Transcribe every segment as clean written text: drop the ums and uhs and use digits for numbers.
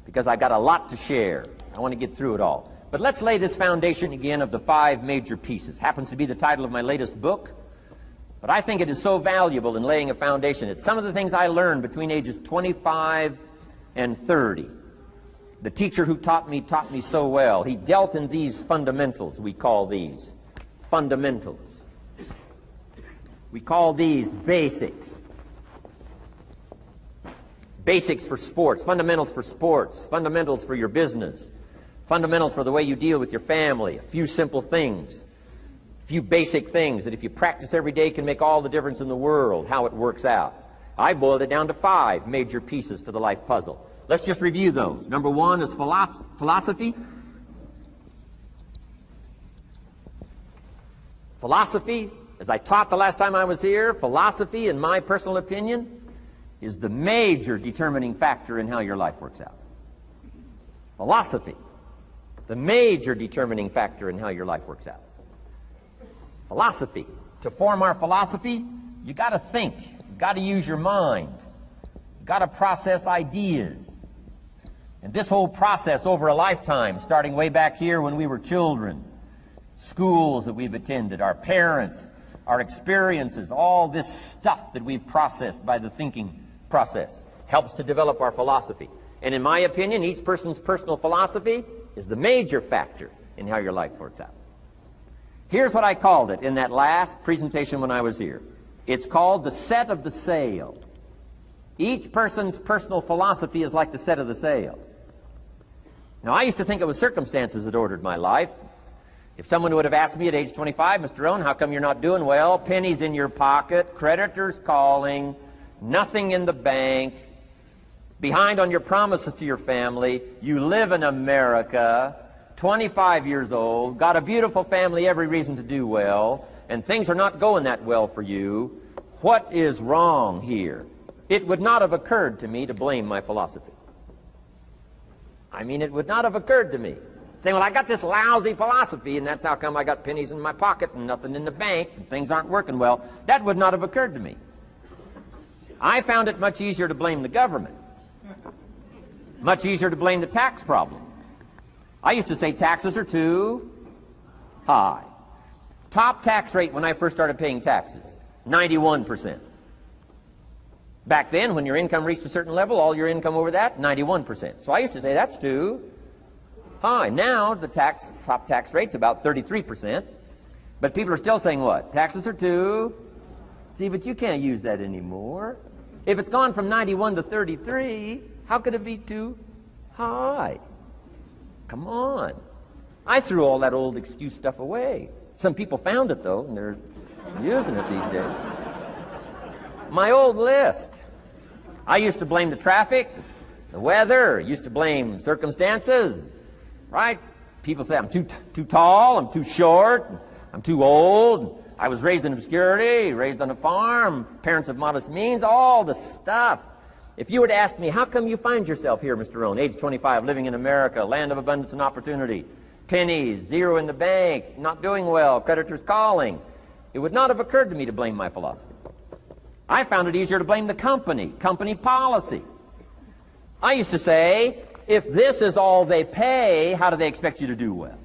because I've got a lot to share. I want to get through it all. But let's lay this foundation again of the 5 major pieces. Happens to be the title of my latest book, but I think it is so valuable in laying a foundation. It's some of the things I learned between ages 25 and 30. The teacher who taught me so well. He dealt in these fundamentals, we call these fundamentals. We call these basics. Basics for sports, fundamentals for sports, fundamentals for your business, fundamentals for the way you deal with your family, a few simple things, a few basic things that if you practice every day can make all the difference in the world, how it works out. I boiled it down to 5 major pieces to the life puzzle. Let's just review those. Number 1 is philosophy. Philosophy, as I taught the last time I was here, philosophy, in my personal opinion, is the major determining factor in how your life works out. Philosophy, the major determining factor in how your life works out. Philosophy. To form our philosophy, you got to think. You got to use your mind. You got to process ideas. And this whole process over a lifetime, starting way back here when we were children, schools that we've attended, our parents, our experiences, all this stuff that we've processed by the thinking process helps to develop our philosophy. And in my opinion, each person's personal philosophy is the major factor in how your life works out. Here's what I called it in that last presentation when I was here. It's called the set of the sail. Each person's personal philosophy is like the set of the sail. Now, I used to think it was circumstances that ordered my life. If someone would have asked me at age 25, Mr. Rohn, how come you're not doing well? Pennies in your pocket, creditors calling, nothing in the bank, behind on your promises to your family, you live in America, 25 years old, got a beautiful family, every reason to do well, and things are not going that well for you. What is wrong here? It would not have occurred to me to blame my philosophy. I mean, it would not have occurred to me. Saying, well, I got this lousy philosophy, and that's how come I got pennies in my pocket and nothing in the bank, and things aren't working well. That would not have occurred to me. I found it much easier to blame the government. Much easier to blame the tax problem. I used to say taxes are too high. Top tax rate when I first started paying taxes, 91%. Back then, when your income reached a certain level, all your income over that, 91%. So I used to say that's too high. Now the top tax rate's about 33%. But people are still saying what? Taxes are too. See, but you can't use that anymore. If it's gone from 91 to 33, how could it be too high? Come on. I threw all that old excuse stuff away. Some people found it, though, and they're using it these days. My old list. I used to blame the traffic, the weather, used to blame circumstances, right? People say I'm too tall, I'm too short, I'm too old. I was raised in obscurity, raised on a farm, parents of modest means, all the stuff. If you were to ask me, how come you find yourself here, Mr. Rohn, age 25, living in America, land of abundance and opportunity, pennies, zero in the bank, not doing well, creditors calling, it would not have occurred to me to blame my philosophy. I found it easier to blame the company policy. I used to say, if this is all they pay, how do they expect you to do well?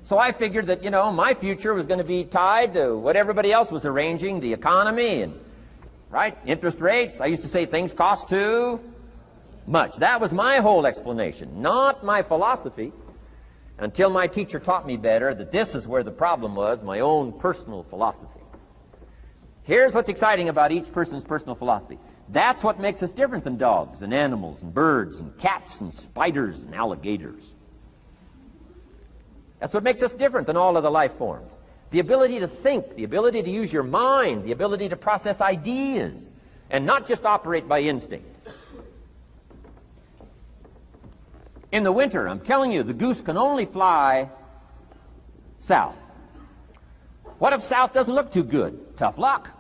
So I figured that, my future was going to be tied to what everybody else was arranging, the economy and, right, interest rates. I used to say things cost too much. That was my whole explanation, not my philosophy, until my teacher taught me better that this is where the problem was, my own personal philosophy. Here's what's exciting about each person's personal philosophy. That's what makes us different than dogs and animals and birds and cats and spiders and alligators. That's what makes us different than all other life forms. The ability to think, the ability to use your mind, the ability to process ideas, and not just operate by instinct. In the winter, I'm telling you, the goose can only fly south. What if south doesn't look too good? Tough luck.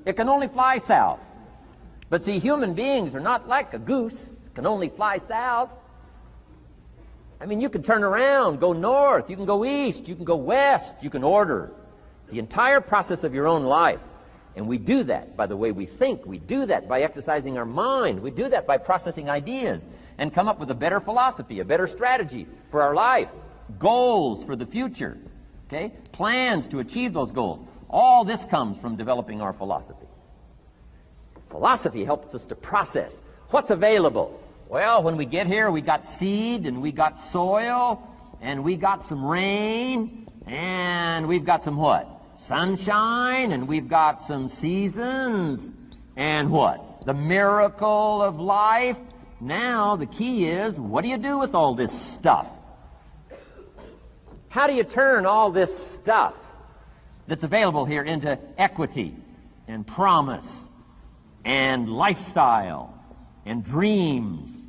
It can only fly south. But see, human beings are not like a goose, can only fly south. I mean, you can turn around, go north, you can go east, you can go west, you can order the entire process of your own life And we do that by the way we think. We do that by exercising our mind. We do that by processing ideas and come up with a better philosophy, a better strategy for our life, goals for the future, okay? Plans to achieve those goals. All this comes from developing our philosophy. Philosophy helps us to process what's available. Well, when we get here, we got seed, and we got soil, and we got some rain, and we've got some what? Sunshine, and we've got some seasons, and what? The miracle of life. Now, the key is, what do you do with all this stuff? How do you turn all this stuff that's available here into equity and promise and lifestyle and dreams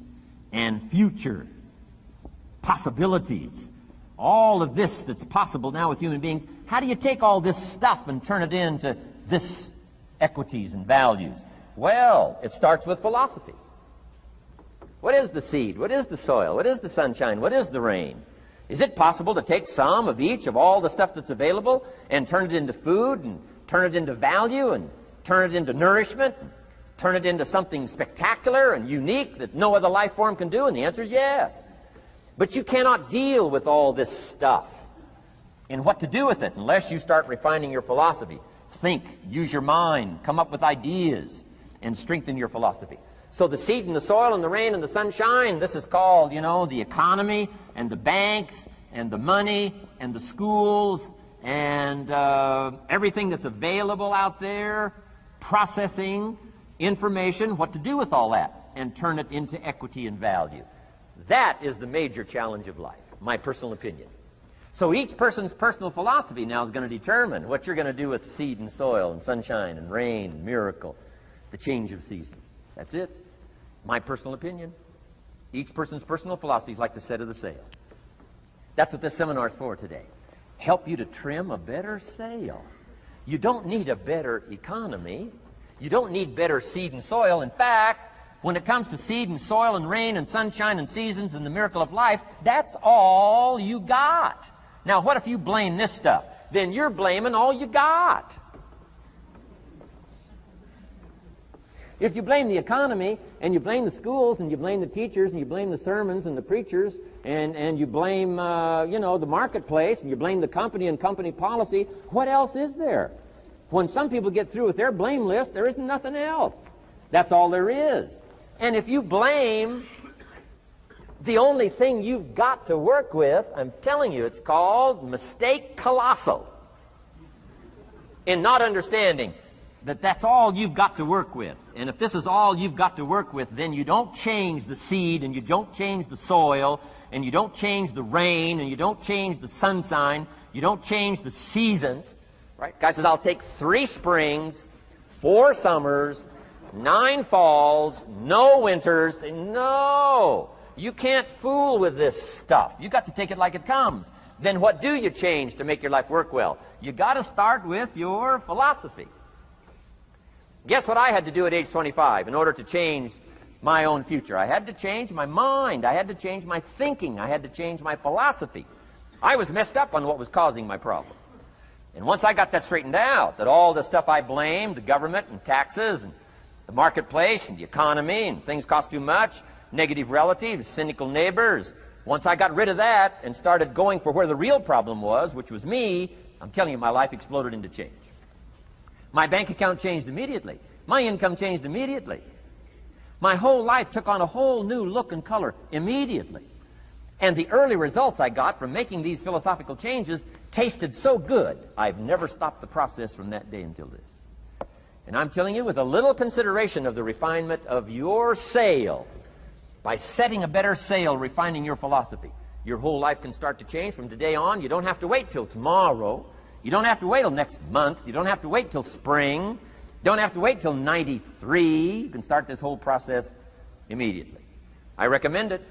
and future possibilities? All of this that's possible now with human beings, how do you take all this stuff and turn it into this equities and values? Well, it starts with philosophy. What is the seed? What is the soil? What is the sunshine? What is the rain? Is it possible to take some of each of all the stuff that's available and turn it into food and turn it into value and turn it into nourishment and turn it into something spectacular and unique that no other life form can do? And the answer is yes. But you cannot deal with all this stuff and what to do with it unless you start refining your philosophy. Think, use your mind, come up with ideas, and strengthen your philosophy. So the seed and the soil and the rain and the sunshine, this is called, the economy and the banks and the money and the schools and everything that's available out there, processing information, what to do with all that, and turn it into equity and value. That is the major challenge of life, my personal opinion. So each person's personal philosophy now is going to determine what you're going to do with seed and soil and sunshine and rain and miracle, the change of seasons. That's it. My personal opinion. Each person's personal philosophy is like the set of the sail. That's what this seminar is for today. Help you to trim a better sail. You don't need a better economy. You don't need better seed and soil. In fact, when it comes to seed and soil and rain and sunshine and seasons and the miracle of life, that's all you got. Now, what if you blame this stuff? Then you're blaming all you got. If you blame the economy, and you blame the schools, and you blame the teachers, and you blame the sermons and the preachers, and you blame, the marketplace, and you blame the company and company policy, what else is there? When some people get through with their blame list, there isn't nothing else. That's all there is. And if you blame the only thing you've got to work with, I'm telling you, it's called mistake colossal. In not understanding that that's all you've got to work with. And if this is all you've got to work with, then you don't change the seed, and you don't change the soil, and you don't change the rain, and you don't change the sunshine, you don't change the seasons. Right? Guy says, I'll take 3 springs, 4 summers, 9 falls, no winters. No, you can't fool with this stuff. You got to take it like it comes. Then what do you change to make your life work well? You got to start with your philosophy. Guess what I had to do at age 25 in order to change my own future? I had to change my mind. I had to change my thinking. I had to change my philosophy. I was messed up on what was causing my problem. And once I got that straightened out, that all the stuff I blamed, the government and taxes and the marketplace and the economy and things cost too much, negative relatives, cynical neighbors, once I got rid of that and started going for where the real problem was, which was me, I'm telling you, my life exploded into change. My bank account changed immediately. My income changed immediately. My whole life took on a whole new look and color immediately. And the early results I got from making these philosophical changes tasted so good, I've never stopped the process from that day until this. And I'm telling you, with a little consideration of the refinement of your sail, by setting a better sail, refining your philosophy, your whole life can start to change from today on. You don't have to wait till tomorrow. You don't have to wait till next month. You don't have to wait till spring. You don't have to wait till 93. You can start this whole process immediately. I recommend it.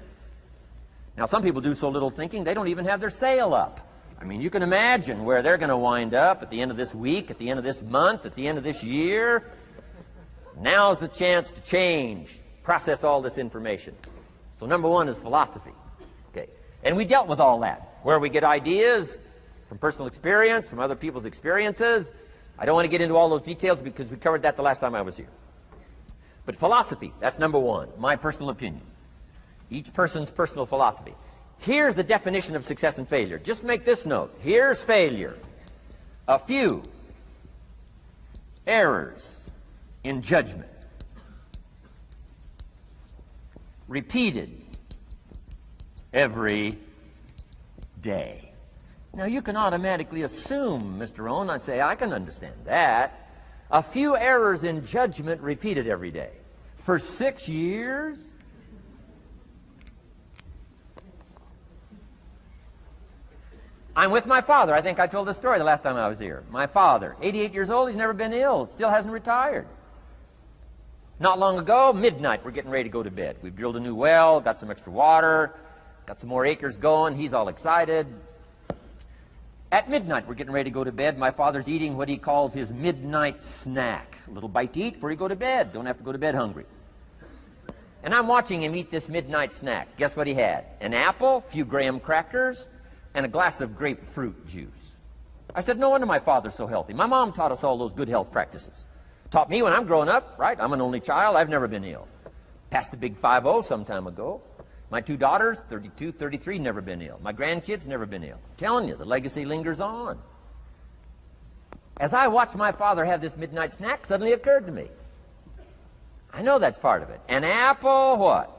Now, some people do so little thinking, they don't even have their sail up. I mean, you can imagine where they're going to wind up at the end of this week, at the end of this month, at the end of this year. Now's the chance to change, process all this information. So number 1 is philosophy. Okay. And we dealt with all that, where we get ideas from personal experience, from other people's experiences, I don't want to get into all those details because we covered that the last time I was here. But philosophy, that's number one, my personal opinion. Each person's personal philosophy. Here's the definition of success and failure. Just make this note. Here's failure. A few errors in judgment, repeated every day. Now, you can automatically assume, Mr. Rohn, I say, I can understand that. A few errors in judgment repeated every day. For 6 years? I'm with my father. I think I told this story the last time I was here. My father, 88 years old, he's never been ill, still hasn't retired. Not long ago, midnight, we're getting ready to go to bed. We've drilled a new well, got some extra water, got some more acres going. He's all excited. At midnight, we're getting ready to go to bed. My father's eating what he calls his midnight snack. A little bite to eat before you go to bed. Don't have to go to bed hungry. And I'm watching him eat this midnight snack. Guess what he had? An apple, a few graham crackers, and a glass of grapefruit juice. I said, no wonder my father's so healthy. My mom taught us all those good health practices. Taught me when I'm growing up, right? I'm an only child. I've never been ill. Passed the big 5-0 some time ago. My 2 daughters, 32, 33, never been ill. My grandkids, never been ill. I'm telling you, the legacy lingers on. As I watched my father have this midnight snack, suddenly occurred to me. I know that's part of it. An apple, what?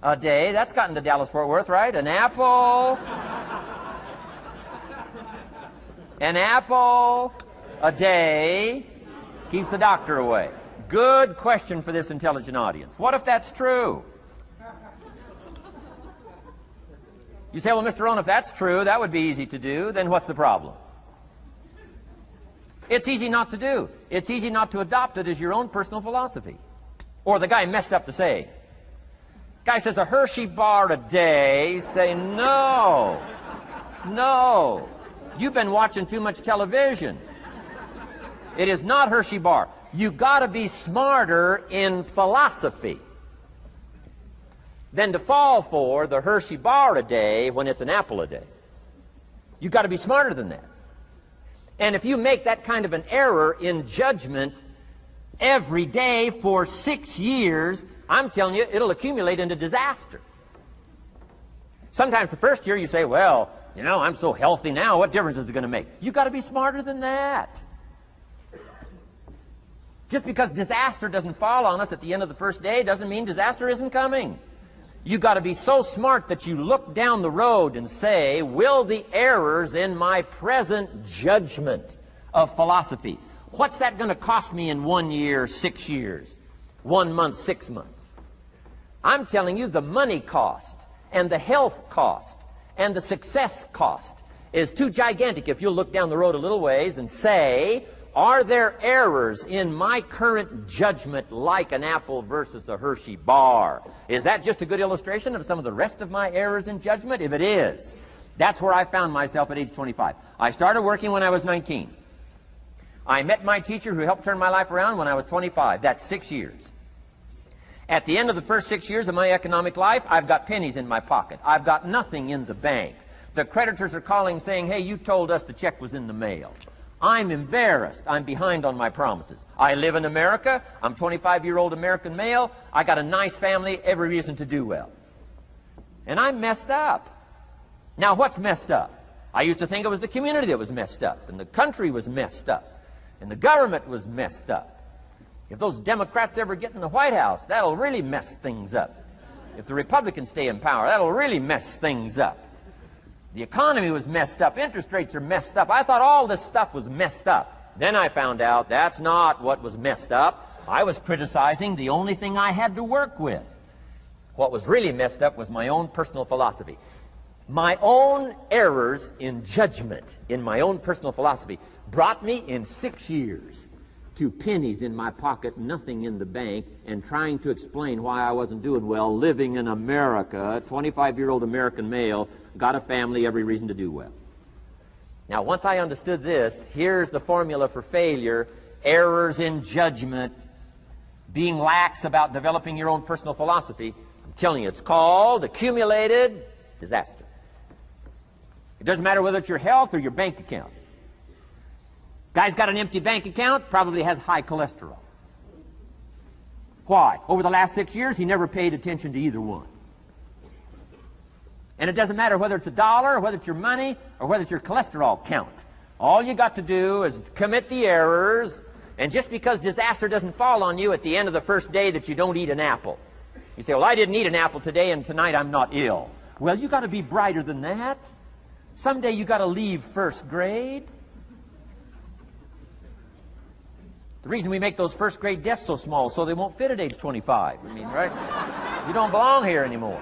A day. That's gotten to Dallas-Fort Worth, right? An apple. An apple a day keeps the doctor away. Good question for this intelligent audience. What if that's true? You say, well, Mr. Rohn, if that's true, that would be easy to do. Then what's the problem? It's easy not to do. It's easy not to adopt it as your own personal philosophy. Or the guy messed up the saying. Guy says a Hershey bar a day. Say, no. No. You've been watching too much television. It is not Hershey bar. You've got to be smarter in philosophy than to fall for the Hershey bar a day when it's an apple a day. You've got to be smarter than that. And if you make that kind of an error in judgment every day for 6 years, I'm telling you, it'll accumulate into disaster. Sometimes the first year you say, well, you know, I'm so healthy now, what difference is it going to make? You've got to be smarter than that. Just because disaster doesn't fall on us at the end of the first day doesn't mean disaster isn't coming. You've got to be so smart that you look down the road and say, will the errors in my present judgment of philosophy, what's that going to cost me in 1 year, 6 years, 1 month, 6 months? I'm telling you, the money cost and the health cost and the success cost is too gigantic if you'll look down the road a little ways and say, are there errors in my current judgment like an apple versus a Hershey bar? Is that just a good illustration of some of the rest of my errors in judgment? If it is, that's where I found myself at age 25. I started working when I was 19. I met my teacher who helped turn my life around when I was 25. That's 6 years. At the end of the first 6 years of my economic life, I've got pennies in my pocket. I've got nothing in the bank. The creditors are calling saying, hey, you told us the check was in the mail. I'm embarrassed. I'm behind on my promises. I live in America. I'm 25-year-old American male. I got a nice family, every reason to do well. And I'm messed up. Now, what's messed up? I used to think it was the community that was messed up, and the country was messed up, and the government was messed up. If those Democrats ever get in the White House, that'll really mess things up. If the Republicans stay in power, that'll really mess things up. The economy was messed up. Interest rates are messed up. I thought all this stuff was messed up. Then I found out that's not what was messed up. I was criticizing the only thing I had to work with. What was really messed up was my own personal philosophy. My own errors in judgment in my own personal philosophy brought me in 6 years to pennies in my pocket, nothing in the bank, and trying to explain why I wasn't doing well, living in America, 25-year-old American male, got a family, every reason to do well. Now, once I understood this, here's the formula for failure: errors in judgment, being lax about developing your own personal philosophy. I'm telling you, it's called accumulated disaster. It doesn't matter whether it's your health or your bank account. Guy's got an empty bank account, probably has high cholesterol. Why? Over the last 6 years, he never paid attention to either one. And it doesn't matter whether it's a dollar, or whether it's your money, or whether it's your cholesterol count. All you got to do is commit the errors, and just because disaster doesn't fall on you at the end of the first day that you don't eat an apple. You say, well, I didn't eat an apple today, and tonight I'm not ill. Well, you got to be brighter than that. Someday you got to leave first grade. The reason we make those first grade desks so small so they won't fit at age 25. I mean, right? You don't belong here anymore.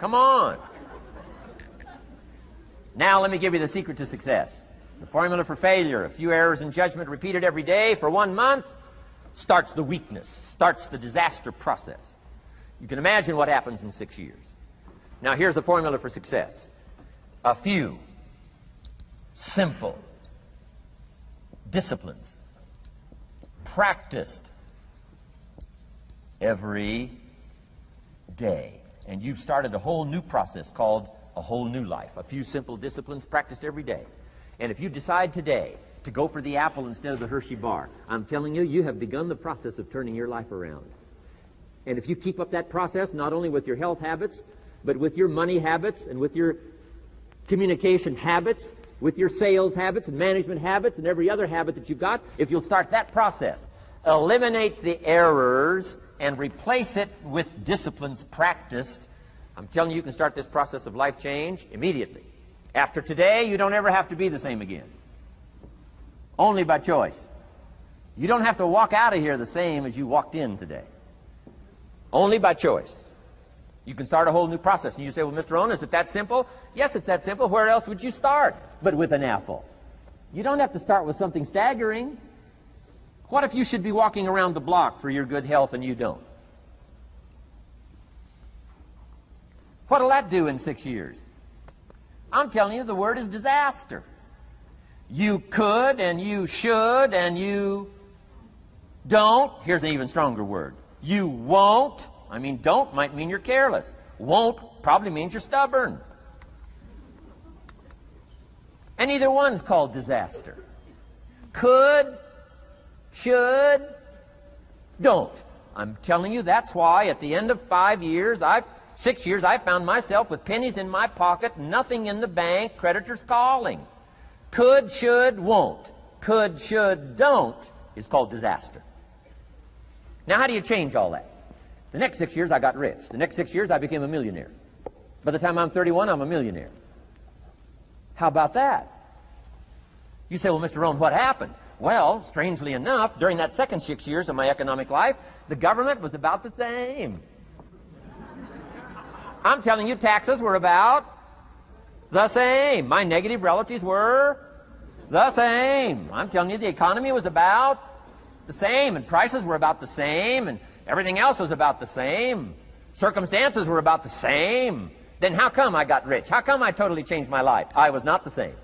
Come on. Now let me give you the secret to success. The formula for failure: a few errors in judgment repeated every day for 1 month starts the weakness, starts the disaster process. You can imagine what happens in 6 years. Now here's the formula for success. A few simple disciplines practiced every day. And you've started a whole new process called a whole new life. A few simple disciplines practiced every day. And if you decide today to go for the apple instead of the Hershey bar, I'm telling you, you have begun the process of turning your life around. And if you keep up that process, not only with your health habits, but with your money habits and with your communication habits, with your sales habits and management habits and every other habit that you've got, if you'll start that process, eliminate the errors and replace it with disciplines practiced, I'm telling you, you can start this process of life change immediately. After today, you don't ever have to be the same again. Only by choice. You don't have to walk out of here the same as you walked in today. Only by choice. You can start a whole new process. And you say, well, Mr. Rohn, is it that simple? Yes, it's that simple. Where else would you start but with an apple? You don't have to start with something staggering. What if you should be walking around the block for your good health and you don't? What'll that do in 6 years? I'm telling you, the word is disaster. You could and you should and you don't. Here's an even stronger word. You won't. I mean, don't might mean you're careless. Won't probably means you're stubborn. And either one's called disaster. Could, should, don't. I'm telling you, that's why at the end of 6 years, I found myself with pennies in my pocket, nothing in the bank, creditors calling. Could, should, won't. Could, should, don't is called disaster. Now, how do you change all that? The next 6 years, I got rich. The next 6 years, I became a millionaire. By the time I'm 31, I'm a millionaire. How about that? You say, well, Mr. Rohn, what happened? Well, strangely enough, during that second 6 years of my economic life, the government was about the same. I'm telling you, taxes were about the same. My negative relatives were the same. I'm telling you, the economy was about the same, and prices were about the same, and everything else was about the same. Circumstances were about the same. Then how come I got rich? How come I totally changed my life? I was not the same.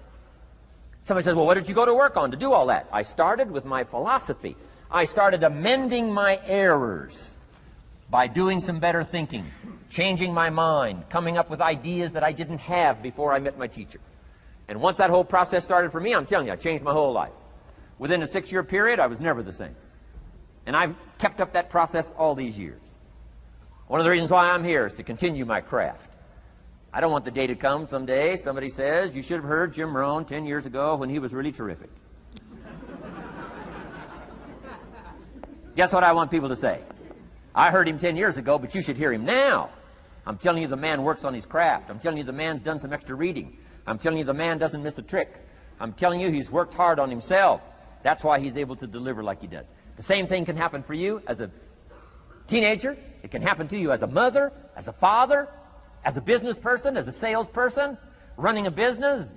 Somebody says, well, what did you go to work on to do all that? I started with my philosophy. I started amending my errors by doing some better thinking, changing my mind, coming up with ideas that I didn't have before I met my teacher. And once that whole process started for me, I'm telling you, I changed my whole life. Within a 6-year period, I was never the same. And I've kept up that process all these years. One of the reasons why I'm here is to continue my craft. I don't want the day to come someday somebody says, you should have heard Jim Rohn 10 years ago when he was really terrific. Guess what I want people to say? I heard him 10 years ago, but you should hear him now. I'm telling you, the man works on his craft. I'm telling you, the man's done some extra reading. I'm telling you, the man doesn't miss a trick. I'm telling you, he's worked hard on himself. That's why he's able to deliver like he does. The same thing can happen for you as a teenager. It can happen to you as a mother, as a father, as a business person, as a salesperson, running a business.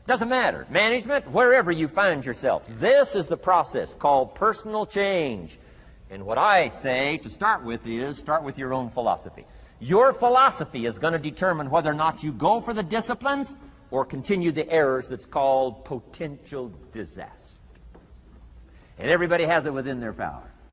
Doesn't matter. Management, wherever you find yourself. This is the process called personal change. And what I say to start with is, start with your own philosophy. Your philosophy is going to determine whether or not you go for the disciplines or continue the errors that's called potential disaster. And everybody has it within their power.